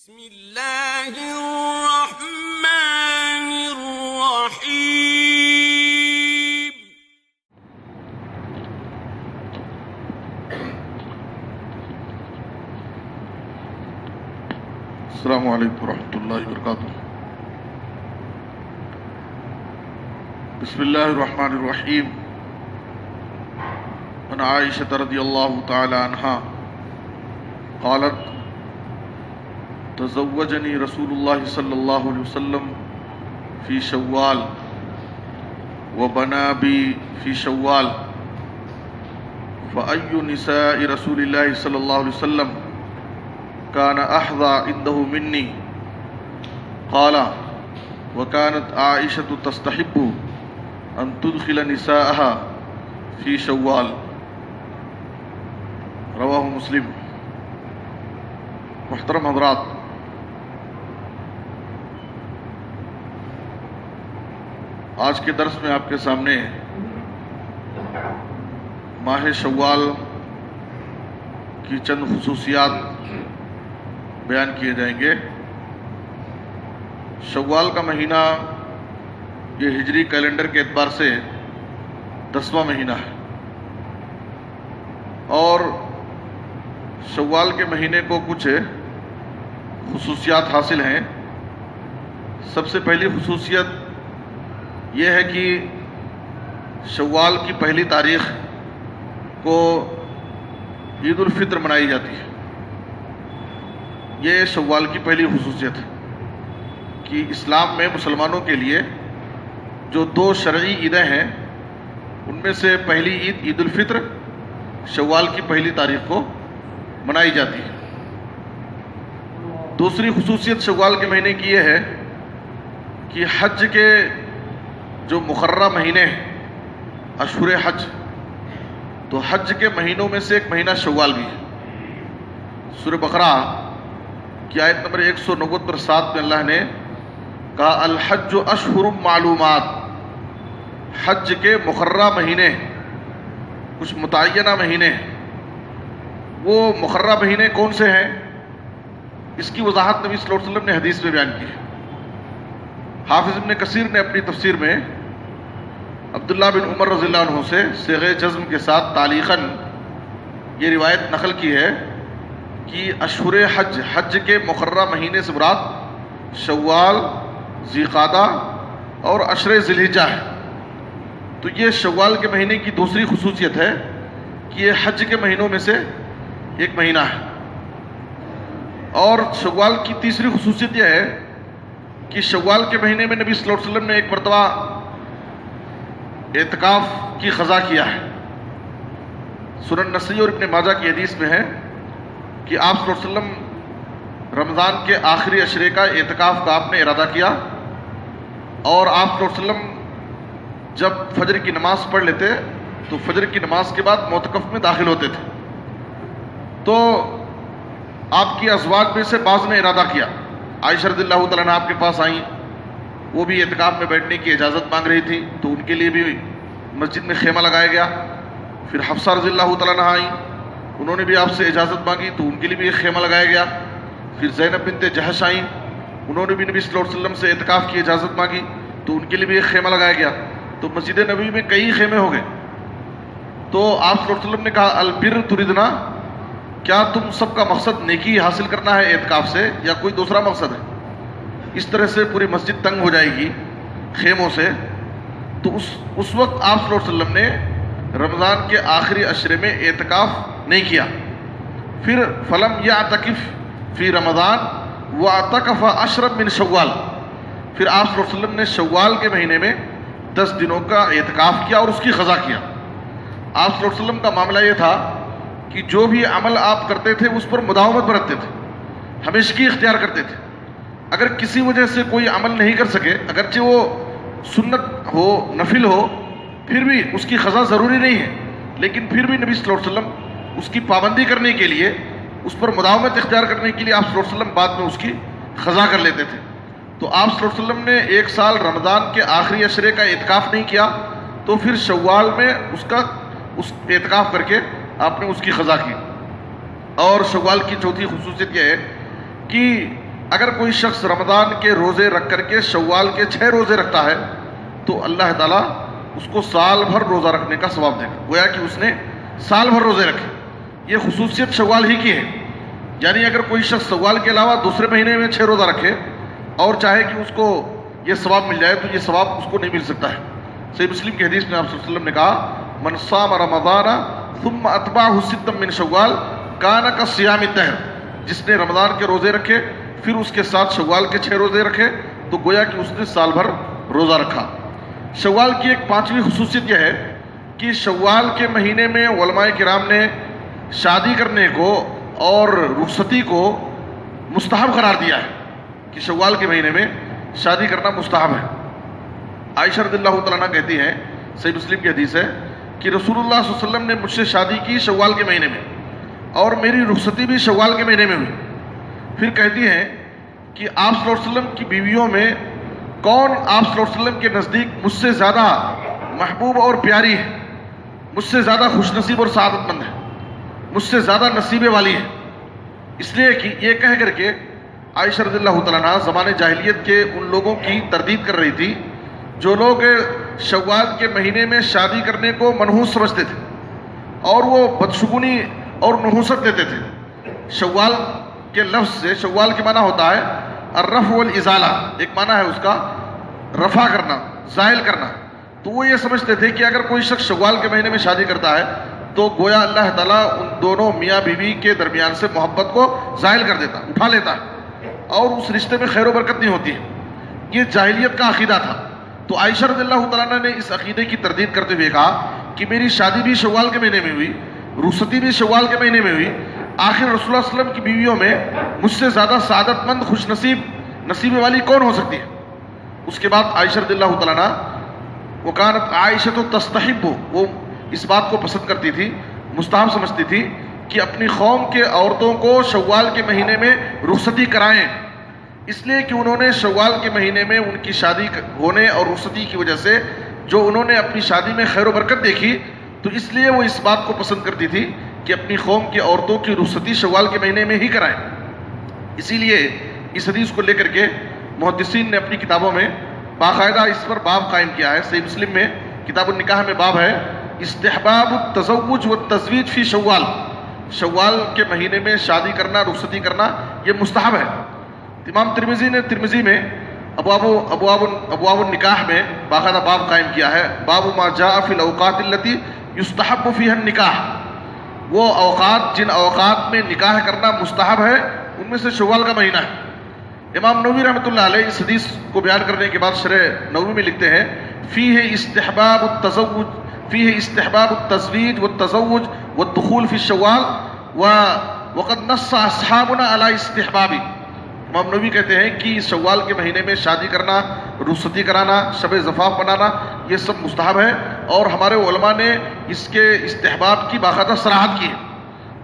بسم اللہ الرحمن الرحیم۔ السلام علیکم ورحمۃ اللہ وبرکاتہ۔ بسم اللہ الرحمن الرحیم۔ عن عائشہ رضی اللہ تعالی عنہا قالت تزوجنی رسول اللہ صلی اللہ علیہ وسلم فی شوال وبنا بی فی شوال فأی نساء رسول اللہ صلی اللہ علیہ وسلم كان أحظى عنده مني قال وكانت عائشة تستحب أن تدخل نساءها في شوال رواه مسلم۔ محترم حضرات، آج کے درس میں آپ کے سامنے ماہ شوال کی چند خصوصیات بیان کیے جائیں گے۔ شوال کا مہینہ یہ ہجری کیلنڈر کے اعتبار سے 10واں مہینہ ہے، اور شوال کے مہینے کو کچھ خصوصیات حاصل ہیں۔ سب سے پہلی خصوصیت یہ ہے کہ شوال کی پہلی تاریخ کو عید الفطر منائی جاتی ہے۔ یہ شوال کی پہلی خصوصیت ہے کہ اسلام میں مسلمانوں کے لیے جو دو شرعی عیدیں ہیں، ان میں سے پہلی عید عید الفطر شوال کی پہلی تاریخ کو منائی جاتی ہے۔ دوسری خصوصیت شوال کے مہینے کی یہ ہے کہ حج کے جو مقررہ مہینے ہیں، اشہر حج، تو حج کے مہینوں میں سے ایک مہینہ شوال بھی ہے۔ سورہ بقرہ کی آیت نمبر 190 میں اللہ نے کہا الحج اشہر معلومات، حج کے مقررہ مہینے، کچھ متعینہ مہینے۔ وہ مقررہ مہینے کون سے ہیں؟ اس کی وضاحت نبی صلی اللہ علیہ وسلم نے حدیث میں بیان کی ہے۔ حافظ ابن کثیر نے اپنی تفسیر میں عبداللہ بن عمر رضی اللہ عنہ سے صیغہ جزم کے ساتھ تعلیقاً یہ روایت نقل کی ہے کہ اشہر حج، حج کے مقررہ مہینے سے مراد شوال، ذیقعدہ اور عشر ذی الحجہ ہے۔ تو یہ شوال کے مہینے کی دوسری خصوصیت ہے کہ یہ حج کے مہینوں میں سے ایک مہینہ ہے۔ اور شوال کی تیسری خصوصیت یہ ہے کہ شوال کے مہینے میں نبی صلی اللہ علیہ وسلم نے ایک مرتبہ اعتکاف کی قضا کیا ہے۔ سنن نسائی اور ابن ماجہ کی حدیث میں ہے کہ آپ صلی اللہ علیہ وسلم رمضان کے آخری عشرے کا اعتکاف کا آپ نے ارادہ کیا، اور آپ صلی اللہ علیہ وسلم جب فجر کی نماز پڑھ لیتے تو فجر کی نماز کے بعد معتکف میں داخل ہوتے تھے۔ تو آپ کی ازواج میں سے بعض نے ارادہ کیا، عائشہ رضی اللہ تعالیٰ عنہ آپ کے پاس آئیں، وہ بھی اعتکاف میں بیٹھنے کی اجازت مانگ رہی تھی، تو ان کے لیے بھی مسجد میں خیمہ لگایا گیا۔ پھر حفصہ رضی اللہ تعالیٰ عنہ آئیں، انہوں نے بھی آپ سے اجازت مانگی تو ان کے لیے بھی ایک خیمہ لگایا گیا۔ پھر زینب بنت جہش آئیں، انہوں نے بھی نبی صلی اللہ علیہ وسلم سے اعتکاف کی اجازت مانگی تو ان کے لیے بھی ایک خیمہ لگایا گیا۔ تو مسجد نبوی میں کئی خیمے ہو گئے۔ تو آپ صلی اللہ علیہ وسلم نے کہا البر تریدنا، کیا تم سب کا مقصد نیکی حاصل کرنا ہے اعتکاف سے یا کوئی دوسرا مقصد ہے؟ اس طرح سے پوری مسجد تنگ ہو جائے گی خیموں سے۔ تو اس وقت آپ صلی اللہ علیہ وسلم نے رمضان کے آخری عشرے میں اعتکاف نہیں کیا۔ پھر فلم یعتکف فی رمضان واعتکف عشرا من شوال، پھر آپ صلی اللہ علیہ وسلم نے شوال کے مہینے میں 10 دنوں کا اعتکاف کیا اور اس کی قضا کیا۔ آپ صلی اللہ علیہ وسلم کا معاملہ یہ تھا کہ جو بھی عمل آپ کرتے تھے اس پر مداومت برتتے تھے، ہمیشگی اختیار کرتے تھے۔ اگر کسی وجہ سے کوئی عمل نہیں کر سکے، اگرچہ وہ سنت ہو، نفل ہو، پھر بھی اس کی قضا ضروری نہیں ہے، لیکن پھر بھی نبی صلی اللہ علیہ وسلم اس کی پابندی کرنے کے لیے، اس پر مداومت اختیار کرنے کے لیے آپ صلی اللہ علیہ وسلم بعد میں اس کی قضا کر لیتے تھے۔ تو آپ صلی اللہ علیہ وسلم نے ایک سال رمضان کے آخری عشرے کا اعتکاف نہیں کیا، تو پھر شوال میں اس اعتکاف کر کے آپ نے اس کی قضا کی۔ اور شوال کی چوتھی خصوصیت یہ ہے کہ اگر کوئی شخص رمضان کے روزے رکھ کر کے شوال کے 6 روزے رکھتا ہے تو اللہ تعالیٰ اس کو سال بھر روزہ رکھنے کا ثواب دے گا، گویا کہ اس نے سال بھر روزے رکھے۔ یہ خصوصیت شوال ہی کی ہے، یعنی اگر کوئی شخص شوال کے علاوہ دوسرے مہینے میں 6 روزہ رکھے اور چاہے کہ اس کو یہ ثواب مل جائے تو یہ ثواب اس کو نہیں مل سکتا ہے۔ صحیح مسلم کی حدیث میں آپ صلی اللہ علیہ وسلم نے کہا من صام رمضان ثم اتبعہ ستا من شوال کان کصیام الدہر، جس نے رمضان کے روزے رکھے پھر اس کے ساتھ شوال کے 6 روزے رکھے تو گویا کہ اس نے سال بھر روزہ رکھا۔ شوال کی ایک 5ویں خصوصیت یہ ہے کہ شوال کے مہینے میں علماء کرام نے شادی کرنے کو اور رخصتی کو مستحب قرار دیا ہے، کہ شوال کے مہینے میں شادی کرنا مستحب ہے۔ عائشہ رضی اللہ تعالیٰ عنہ کہتی ہیں، صحیح مسلم کی حدیث ہے کہ رسول اللہ صلی اللہ علیہ وسلم نے مجھ سے شادی کی شوال کے مہینے میں اور میری رخصتی بھی شوال کے مہینے میں ہوئی۔ پھر کہتی ہیں کہ آپ صلی اللہ علیہ وسلم کی بیویوں میں کون آپ صلی اللہ علیہ وسلم کے نزدیک مجھ سے زیادہ محبوب اور پیاری ہے، مجھ سے زیادہ خوش نصیب اور سعادت مند ہے، مجھ سے زیادہ نصیبے والی ہے۔ اس لیے کہ یہ کہہ کر کے عائشہ رضی اللہ تعالیٰ عنہ زمانے جاہلیت کے ان لوگوں کی تردید کر رہی تھی جو لوگ شوال کے مہینے میں شادی کرنے کو منحوس سمجھتے تھے اور وہ بدشگونی اور نحوست دیتے تھے۔ شوال کے لفظ سے، شوال کے معنی ہوتا ہے الرفع والازالہ، ایک معنی ہے اس کا رفع کرنا، زائل کرنا۔ تو وہ یہ سمجھتے تھے کہ اگر کوئی شخص شوال کے مہینے میں شادی کرتا ہے تو گویا اللہ تعالیٰ ان دونوں میاں بیوی کے درمیان سے محبت کو زائل کر دیتا، اٹھا لیتا ہے اور اس رشتے میں خیر و برکت نہیں ہوتی ہے۔ یہ جاہلیت کا عقیدہ تھا۔ تو عائشہ رضی اللہ تعالیٰ عنہ نے اس عقیدے کی تردید کرتے ہوئے کہا کہ میری شادی بھی شوال کے مہینے میں ہوئی، رخصتی بھی شوال کے مہینے میں ہوئی، آخر رسول اللہ صلی اللہ علیہ وسلم کی بیویوں میں مجھ سے زیادہ سعادت مند خوش نصیب والی کون ہو سکتی ہے؟ اس کے بعد عائشہ رضی اللہ تعالیٰ عنہ وکانت عائشہ تستحب، وہ اس بات کو پسند کرتی تھی، مستحب سمجھتی تھی کہ اپنی قوم کے عورتوں کو شوال کے مہینے میں رخصتی کرائیں، اس لیے کہ انہوں نے شوال کے مہینے میں ان کی شادی ہونے اور رخصتی کی وجہ سے جو انہوں نے اپنی شادی میں خیر و برکت دیکھی، تو اس لیے وہ اس بات کو پسند کرتی تھی کہ اپنی قوم کی عورتوں کی رخصتی شوال کے مہینے میں ہی کرائیں۔ اسی لیے اس حدیث کو لے کر کے محدثین نے اپنی کتابوں میں باقاعدہ اس پر باب قائم کیا ہے۔ صحیح مسلم میں کتاب النکاح میں باب ہے استحباب التزوج والتزویج فی شوال، شوال کے مہینے میں شادی کرنا، رخصتی کرنا یہ مستحب ہے۔ امام ترمذی نے ترمذی میں ابواب النکاح میں باقاعدہ باب قائم کیا ہے، باب ما جاء فی الاوقات التي یستحب فیہا النکاح، وہ اوقات جن اوقات میں نکاح کرنا مستحب ہے ان میں سے شوال کا مہینہ ہے۔ امام نووی رحمۃ اللہ علیہ اس حدیث کو بیان کرنے کے بعد شرح نووی میں لکھتے ہیں فیہ استحباب التزویج والتزوج والدخول فی الشوال وقد نص اصحابنا علی استحبابی۔ امام نووی کہتے ہیں کہ شوال کے مہینے میں شادی کرنا، رخصتی کرانا، شب زفاف منانا یہ سب مستحب ہے اور ہمارے علماء نے اس کے استحباب کی باقاعدہ صراحت کی ہے۔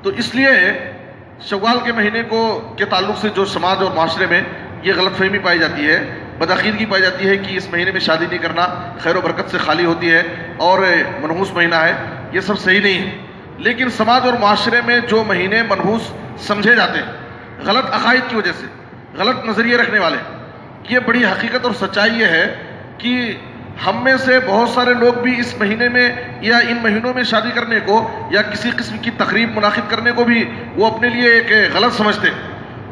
تو اس لیے شوال کے مہینے کے تعلق سے جو سماج اور معاشرے میں یہ غلط فہمی پائی جاتی ہے، بدعقیدگی پائی جاتی ہے کہ اس مہینے میں شادی نہیں کرنا خیر و برکت سے خالی ہوتی ہے اور منحوس مہینہ ہے، یہ سب صحیح نہیں ہے۔ لیکن سماج اور معاشرے میں جو مہینے منحوس سمجھے جاتے ہیں غلط عقائد کی وجہ سے، غلط نظریے رکھنے والے، یہ بڑی حقیقت اور سچائی یہ ہے کہ ہم میں سے بہت سارے لوگ بھی اس مہینے میں یا ان مہینوں میں شادی کرنے کو یا کسی قسم کی تقریب منعقد کرنے کو بھی وہ اپنے لیے ایک غلط سمجھتے ہیں۔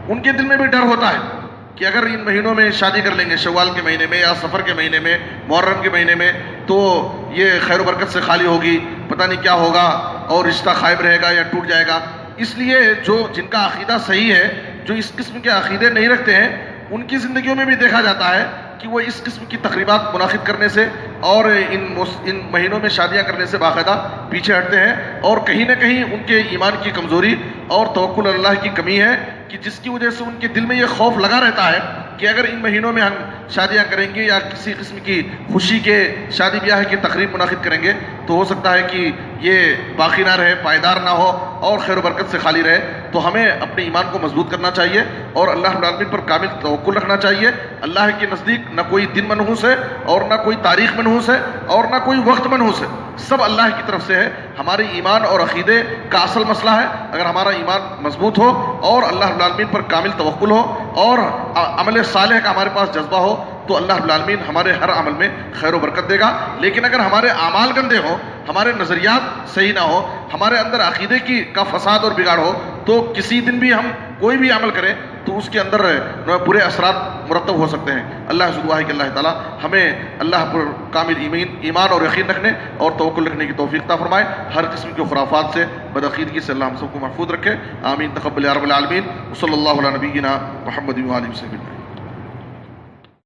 ان کے دل میں بھی ڈر ہوتا ہے کہ اگر ان مہینوں میں شادی کر لیں گے، شوال کے مہینے میں یا سفر کے مہینے میں، محرم کے مہینے میں، تو یہ خیر و برکت سے خالی ہوگی، پتہ نہیں کیا ہوگا اور رشتہ قائم رہے گا یا ٹوٹ جائے گا۔ اس لیے جن کا عقیدہ صحیح ہے، جو اس قسم کے عقیدے نہیں رکھتے ہیں، ان کی زندگیوں میں بھی دیکھا جاتا ہے کہ وہ اس قسم کی تقریبات منعقد کرنے سے اور ان مہینوں میں شادیاں کرنے سے باقاعدہ پیچھے ہٹتے ہیں، اور کہیں نہ کہیں ان کے ایمان کی کمزوری اور توکل اللہ کی کمی ہے کہ جس کی وجہ سے ان کے دل میں یہ خوف لگا رہتا ہے کہ اگر ان مہینوں میں ہم شادیاں کریں گے یا کسی قسم کی خوشی کے شادی بیاہ کی تقریب منعقد کریں گے تو ہو سکتا ہے کہ یہ باقی نہ رہے، پائیدار نہ ہو اور خیر و برکت سے خالی رہے. تو ہمیں اپنے ایمان کو مضبوط کرنا چاہیے اور اللہ رب العالمین پر کامل توکل رکھنا چاہیے. اللہ کے نزدیک نہ کوئی دن منحوس ہے اور نہ کوئی تاریخ منحوس ہے اور نہ کوئی وقت منحوس ہے، سب اللہ کی طرف سے ہے. ہمارے ایمان اور عقیدے کا اصل مسئلہ ہے. اگر ہمارا ایمان مضبوط ہو اور اللہ رب العالمین پر کامل توکل ہو اور عمل صالح کا ہمارے پاس جذبہ ہو تو اللہ رب العالمین ہمارے ہر عمل میں خیر و برکت دے گا. لیکن اگر ہمارے اعمال گندے ہوں، ہمارے نظریات صحیح نہ ہو، ہمارے اندر عقیدے کا فساد اور بگاڑ ہو، تو کسی دن بھی ہم کوئی بھی عمل کریں تو اس کے اندر برے اثرات مرتب ہو سکتے ہیں. اللہ سے دعا ہے کہ اللہ تعالیٰ ہمیں اللہ پر کامل ایمان اور یقین رکھنے اور توکل رکھنے کی توفیق عطا فرمائے. ہر قسم کے خرافات سے، بدعقیدگی سے اللہ ہم سب کو محفوظ رکھے. آمین. تقبل یا رب العالمین. صلی اللہ علیہ نبینا محمد و آلہ وصحبہ.